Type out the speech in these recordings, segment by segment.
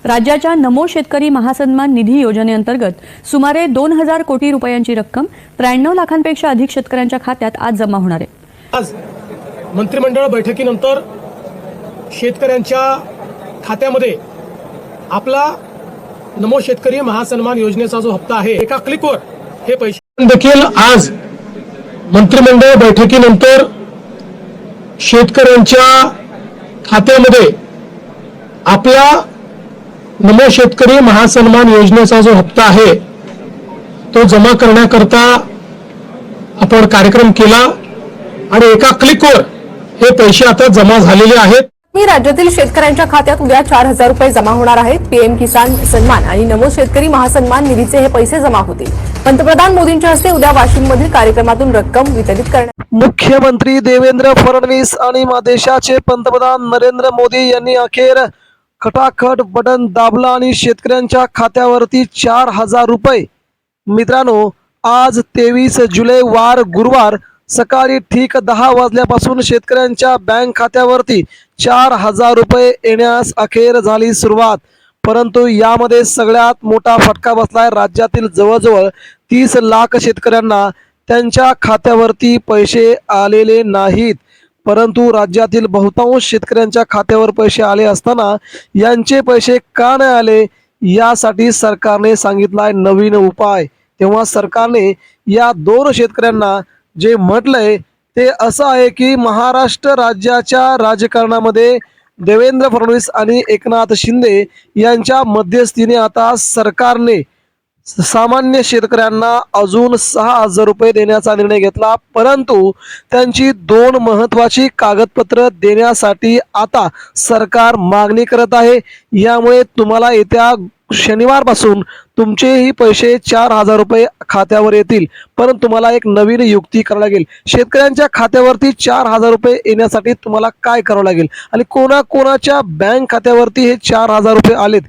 राज्याच्या नमो शेतकरी महासन्मान निधी योजनेअंतर्गत सुमारे 2000 कोटी रुपयांची रक्कम 93 लाखांपेक्षा अधिक शेतकऱ्यांच्या खात्यात आज जमा होणार आहे। आज मंत्रिमंडळ बैठकीनंतर शेतकऱ्यांच्या खात्यामध्ये आपला नमो शेतकरी महासन्मान योजनेचा जो हप्ता आहे एका क्लिकवर हे पैसे देखील आज मंत्रिमंडळ बैठकीनंतर शेतकऱ्यांच्या खात्यामध्ये आपला नमो शेतकरी महासन्मान योजनेचा जो हप्ता आहे तो जमा करण्याकरता आपण कार्यक्रम केला आणि एका क्लिकवर हे पैसे आता जमा झालेले आहेत। राज्यातील शेतकऱ्यांच्या खात्यात उद्या 4000 रुपये जमा होणार आहेत। पीएम किसान सन्मान आणि नमो शेतकरी महासन्मान निधीचे हे पैसे जमा होतील। पंतप्रधान मोदींच्या हस्ते उद्या वाशिममधील कार्यक्रमातून रक्कम वितरित करण्यात। मुख्यमंत्री देवेंद्र फडणवीस आणि देशाचे पंतप्रधान नरेंद्र मोदी यांनी अखेर खटाखट बटन दाबलं आणि शेतकऱ्यांच्या खात्यावरती 4000 रुपये। मित्रांनो, आज 23 जुलै वार गुरुवार सकाळी ठीक 10 वाजल्यापासून शेतकऱ्यांच्या बँक खात्यावरती 4000 रुपये येण्यास अखेर झाली सुरुवात। परंतु यामध्ये सगळ्यात मोठा फटका बसलाय राज्यातील जवळजवळ 30 लाख शेतकऱ्यांना त्यांच्या खात्यावरती पैसे आलेले नाहीत। परंतु राज्यातील बहुतांश शेतकऱ्यांच्या खात्यावर पैसे आले असताना यांचे पैसे का नाही आले यासाठी सरकारने सांगितलाय नवीन उपाय। तेव्हा सरकारने या 2 शेतकऱ्यांना जे म्हटलंय ते असं आहे की महाराष्ट्र राज्याच्या राजकारणामध्ये देवेंद्र फडणवीस आणि एकनाथ शिंदे यांच्या मध्यस्थीने आता सरकारने सामान्य शेतकऱ्यांना अजून 6000 रुपये देण्याचा निर्णय घेतला। परंतु त्यांची 2 महत्त्वाची कागदपत्र देण्यासाठी आता सरकार मागणी करत आहे। यामुळे तुम्हाला येत्या शनिवारपासून तुमचेही पैसे 4000 रुपये खात्यावर येतील। पण तुम्हाला एक नवीन युक्ती करावी लागेल। शेतकऱ्यांच्या खात्यावरती 4000 रुपये येण्यासाठी तुम्हाला काय करावं लागेल आणि कोणाकोणाच्या बँक खात्यावरती हे 4000 रुपये आलेत,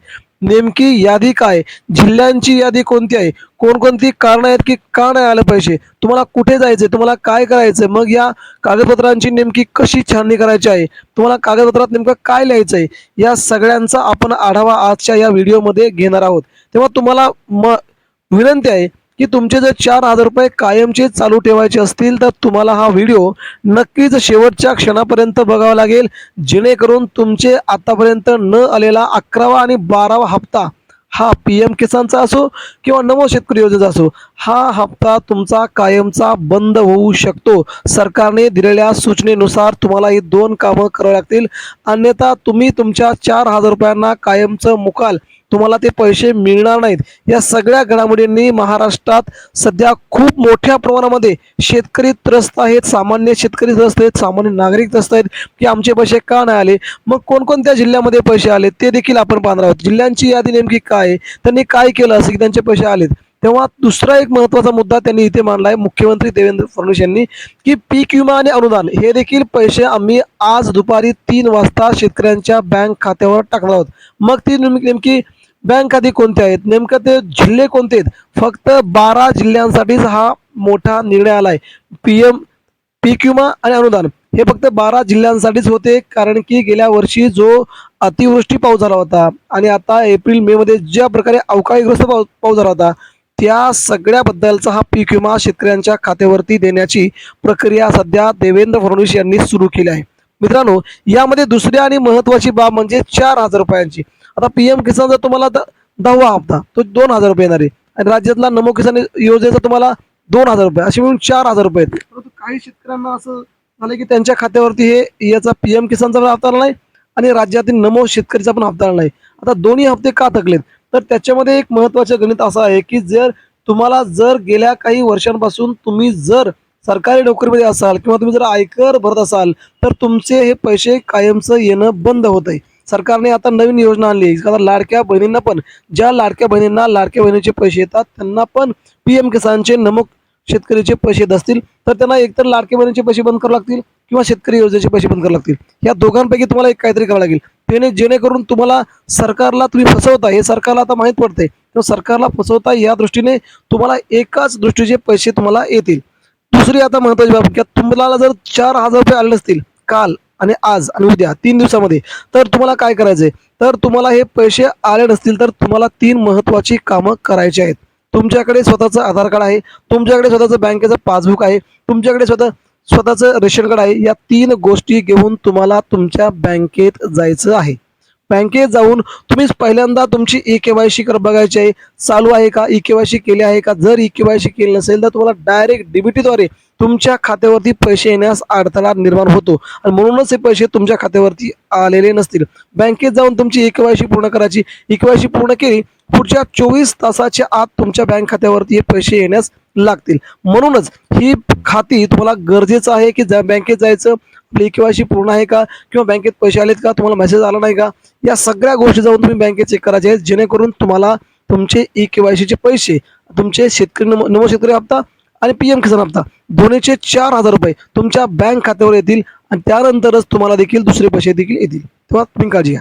नेमकी यादी काय, जिल्ह्यांची यादी कोणती आहे, कोणकोणती कारण आहेत की का नाही आलं पैसे, तुम्हाला कुठे जायचे, तुम्हाला काय करायचंय, मग या कागदपत्रांची नेमकी कशी छाननी करायची आहे, तुम्हाला कागदपत्रात नेमकं काय लिहायचं आहे, या सगळ्यांचा आपण आढावा आजच्या या व्हिडिओमध्ये घेणार आहोत। तेव्हा तुम्हाला विनंती आहे की तुमचे जर 4000 रुपये कायमचे चालू ठेवायचे असतील तर तुम्हाला हा व्हिडिओ नक्कीच शेवटच्या क्षणापर्यंत बघावा लागेल, जेणेकरून तुमचे आतापर्यंत न आलेला 11वा आणि 12वा हप्ता हा पीएम किसानचा असो किंवा नमो शेतकरी योजनेचा असो हा हप्ता तुमचा कायमचा बंद होऊ शकतो। सरकारने दिलेल्या सूचनेनुसार तुम्हाला ही 2 कामं करावी लागतील, अन्यथा तुम्ही तुमच्या 4000 रुपयांना कायमचं मुकाल, तुम्हाला ते पैसे मिळणार नाहीत। या सगळ्या घडामोडींनी महाराष्ट्रात सध्या खूप मोठ्या प्रमाणामध्ये शेतकरी त्रस्त आहेत, सामान्य शेतकरी त्रस्त आहेत, सामान्य नागरिक त्रस्त आहेत की आमचे पैसे का नाही आले, मग कोणकोणत्या जिल्ह्यामध्ये पैसे आले ते देखील आपण पाहणार आहोत। जिल्ह्यांची यादी नेमकी काय, त्यांनी काय केलं असं की त्यांचे पैसे आलेत। तेव्हा दुसरा एक महत्त्वाचा मुद्दा त्यांनी इथे मांडलाय मुख्यमंत्री देवेंद्र फडणवीस यांनी की पीक विमा आणि अनुदान हे देखील पैसे आम्ही आज दुपारी 3 वाजता शेतकऱ्यांच्या बँक खात्यावर टाकणार आहोत। मग ती नेमकी बँक खाती कोणते आहेत, नेमकं ते जिल्हे कोणते आहेत, फक्त 12 जिल्ह्यांसाठीच हा मोठा निर्णय आलाय। पीक विमा आणि अनुदान हे फक्त 12 जिल्ह्यांसाठीच होते, कारण की गेल्या वर्षी जो अतिवृष्टी पाऊस झाला होता आणि आता एप्रिल मे मध्ये ज्या प्रकारे अवकाळीग्रस्त पाऊस झाला होता त्या सगळ्याबद्दलचा हा पीक विमा शेतकऱ्यांच्या खात्यावरती देण्याची प्रक्रिया सध्या देवेंद्र फडणवीस यांनी सुरू केली आहे। मित्रांनो, यामध्ये दुसरी आणि महत्त्वाची बाब म्हणजे 4000 रुपयांची। आता पीएम किसानचा तुम्हाला 10वा हप्ता तो 2000 रुपये येणार आहे आणि राज्यातला नमो किसान योजनेचा तुम्हाला 2000 रुपये, असे मिळून 4000 रुपये आहेत। परंतु काही शेतकऱ्यांना असं झालं की त्यांच्या खात्यावरती याचा पीएम किसानचा हप्ता आला नाही आणि राज्यातील नमो शेतकरीचा पण हप्ता आला नाही। आता दोन्ही हप्ते का थकलेत, तर त्याच्यामध्ये एक महत्त्वाचं गणित असं आहे की जर गेल्या काही वर्षांपासून तुम्ही जर सरकारी नोकरीमध्ये असाल किंवा तुम्ही जर आयकर भरत असाल तर तुमचे हे पैसे कायमचं येणं बंद होत आहे। सरकारने आता नवीन योजना आणली आहे, लाडक्या बहिणींना पण, ज्या लाडक्या बहिणींना लाडक्या बहिणीचे पैसे येतात त्यांना पण पीएम किसानचे नमो शेतकरीचे पैसे येत असतील तर त्यांना एकतर लाडक्या बहिणीचे पैसे बंद करावे लागतील किंवा शेतकरी योजनेचे पैसे बंद करावे लागतील। या दोघांपैकी तुम्हाला एक काहीतरी करावं लागेल, जेणेकरून तुम्हाला सरकारला तुम्ही फसवता हे सरकारला आता माहीत पडते, तर सरकारला फसवता या दृष्टीने तुम्हाला एकाच दृष्टीचे पैसे तुम्हाला येतील। दुसरी आता महत्त्वाची बाब की तुम्हाला जर 4000 रुपये आले असतील काल आणि आज आणि उद्या 3 दिवसामध्ये, तर तुम्हाला काय करायचंय, तर तुम्हाला हे पैसे आले नसतील तर तुम्हाला 3 महत्त्वाची कामं करायची आहेत. तुमच्याकडे स्वतःचं आधार कार्ड आहे, तुमच्याकडे स्वतःचं बँकेचं पासबुक आहे, तुमच्याकडे स्वतःचं रेशन कार्ड आहे. या 3 गोष्टी घेऊन तुम्हाला तुमच्या बँकेत जायचं आहे. बँकेत जाऊन तुम्ही पहिल्यांदा तुमची ई-के-वाय-सी बघायची आहे, चालू आहे का, ई-के-वाय-सी केली आहे का. जर ई-के-वाय-सी केली नसेल तर तुम्हाला डायरेक्ट डीबीटीद्वारे तुमच्या खात्यावरती पैसे येण्यास अडथळा निर्माण होतो आणि म्हणूनच हे पैसे तुमच्या खात्यावरती आलेले नसतील. बँकेत जाऊन तुमची ई-के-वाय-सी पूर्ण करायची. ई-के-वाय-सी पूर्ण केली, पुढच्या 24 तासाच्या आत तुमच्या बँक खात्यावरती हे पैसे येण्यास लागतील. म्हणूनच ही खाती तुम्हाला गरजेचं आहे की बँकेत जायचं, आपली ई-के-वाय-सी पूर्ण आहे का, किंवा बँकेत पैसे आलेत का, तुम्हाला मेसेज आला नाही का, या सगळ्या गोष्टी जाऊन तुम्ही बँकेत चेक करायचे आहेत, जेणेकरून तुम्हाला तुमचे ई-के-वाय-सीचे पैसे, तुमचे नमो शेतकरी हप्ता आणि PM किसान हप्ता दोन्हीचे 4,000 रुपये तुमच्या बँक खात्यावर येतील आणि त्यानंतरच तुम्हाला देखील दुसरे पैसे देखील येतील. तेव्हा तुम्ही काळजी घ्या.